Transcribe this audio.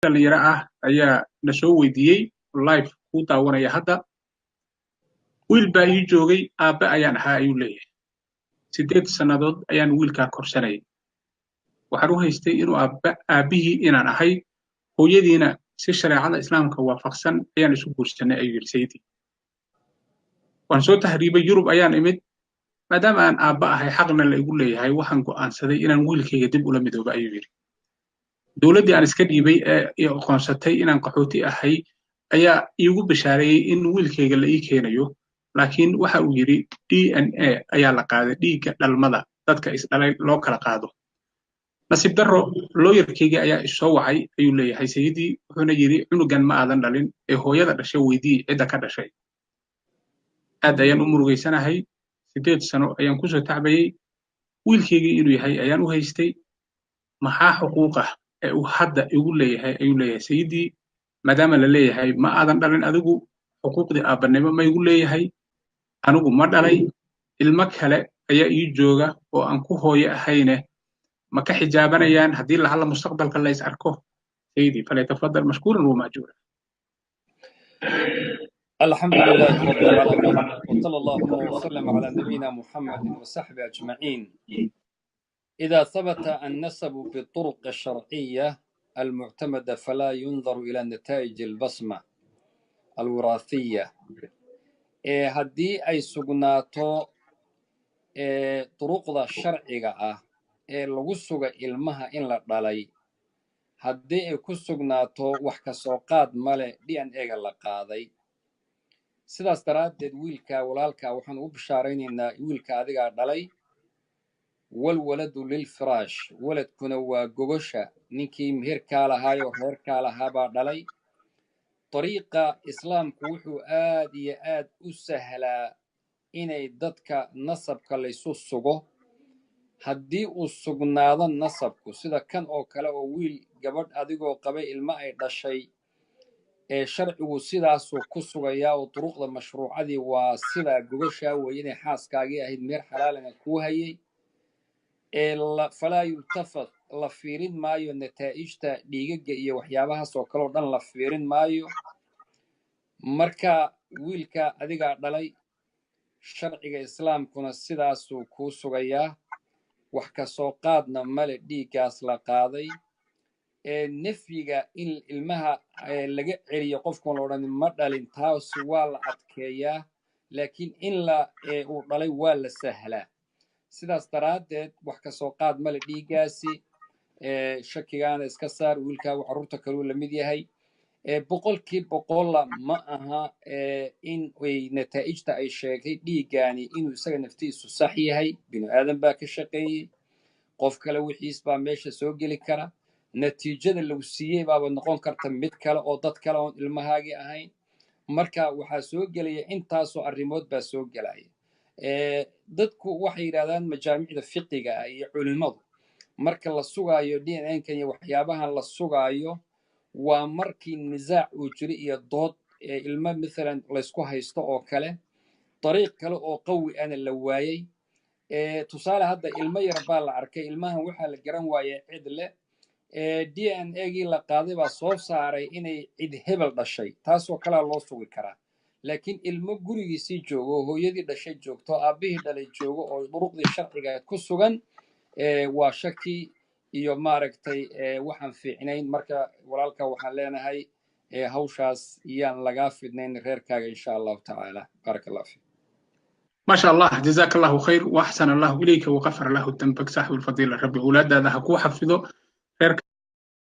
dhalinyaro ah ayaa na soo weydiiyey live ku daawanaya hadda wiil baa ii joogay aabbe ayaan ahaa ayuu leeyahay 8 sannadood ayaan wiilkaa korsanayay waxaan u haystay inuu aabbihii inaan ahay hooyadiina si shareecada islaamka waafaqsan ayaan isu guursanay ayuu yidhi sayidii waan soo tahriibay yurub ayaan imid maadaama aan aabba ahay xaqna la igu leeyahay waxaan go'aansaday inaan wiilkayga dib ula midoobo ayuu yidhi dowladdii aan iska dhiibay ee aqoonsatay inaan qaxooti ahay ayaa iigu bishaareeyey in wiilkayga la ii keenayo laakiin waxa uu yidhi DNA ayaa la qaaday dhiigga dhalmada dadka isdhalay loo kala qaado nasiib darro looyarkayga ayaa isoo wacay ayuu leeyahay sayidii wuxuuna yidhi cunugan ma aadan dhalin ee hooyada dhashay weydii cidda ka dhashay aad ayaan u murugaysanahay 8 sano ayaan ku soo tacbayey wiilkaygii inuu yahay ayaan u haystay maxaa xuquuqa ee uu hadda igu leeyahay ayuu leeyahay sayidii maadaama la leeyahay ma aadan dhalin adigu xuquuqdii aabbanimo ma igu leeyahay anigu ma dhalay ilmo kale ayaa ii jooga oo aan ku hooyo ahayne ma ka xijaabanayaan haddii lacalla mustaqbalka la is arko sayidii falyatafadal mashkuuran wamaajuuran الحمد لله رب العالمين وصلى الله وسلم على نبينا محمد وصحبه أجمعين إذا ثبت النسب بالطرق الشرعية المعتمدة فلا ينظر إلى نتائج البصمة الوراثية هدي أي سجناتو طرق الشرعية lagu suga ilmaha in la dhalay haddii ay ku sugnaato wax ka soo qaad male DNA-ga la qaaday sidaas daraaddeed wiilka walaalka waxaan u bishaaraynaynaa wiilka adigaa dhalay walwaladu lilfiraash waladkuna waa gogosha ninkii meherkaa lahaayoo reerkaa lahaabaa dhalay dariiqa islaamku wuxuu aad iyo aad u sahlaa inay dadka nasabka laysu sugo haddii uu sugnaado nasabku sida kan oo kale oo wiil gabadh adigoo qabay ilmo ay dhashay sharcigu sidaasuu ku sugayaa oo duruqda mashruucadii waa sidaa gogoshaa weeye inay xaaskaagii ahayd meer xalaalana kuu hayay falaa yultafat la fiirin maayo nataa'ijta dhiigaga iyo waxyaabahaas oo kale oo dhan la fiirin maayo marka wiilka adigaa dhalay sharciga islaamkuna sidaasuu kuu sugayaa wax ka soo qaadna male dhiiggaas la qaaday nafyiga in ilmaha laga celiyo qofkan la odhan ma dhalin taas waa la adkeeyaa laakiin in uu dhalay waa la sahlaa sidaas daraaddeed wax ka soo qaad male dhiiggaasi shakigaana iska saar wiilkaa carruurta kaluu la mid yahay boqolkiiba ma aha in nataa'ijta ay sheegtay dhiiggaani inuu isaga naftiisu sax yahay binu aadan baa ka shaqeeyey qof kale wixiis baa meesha soo geli kara natiijada lagu siiyey baaba noqon karta mid kale oo dad kale oon ilmahaagii ahayn marka waxaa soo gelaya intaasoo arrimood baa soo gelaya dadku waxay yidhahdaan majaamicda fiqiga ah iyo culimmadu marka la sugaayo DNA-kan iyo waxyaabahan la sugaayo waa markii nisaac uu jiro iyo dood ilmo maalan laysku haysto oo kale dariiq kale oo qawi ana la waayey tusaale hadda ilmo yar baa la arkay ilmahan waxaa la garan waayey cid leh DNA-gii la qaaday baa soo saaray inay cid hebel dhashay taasoo kalea loo sugi karaa laakiin ilmo gurigiisii joogo oo hooyadii dhashay joogto aabbihii dhalay joogo oo duruqdii sharciga ku sugan waa shaki iyo maaragtay waxaan fiicnayn marka walaalka waxaan leenahay hawshaas iyaan lagaa fidnayn reerkaaga insha allahu tacaala baaraka allah fiik ما شاء الله جزاك الله خير وأحسن الله إليك وغفر الله ذنبك صاحب الفضيلة ربي أولاد هذا هكو حفظه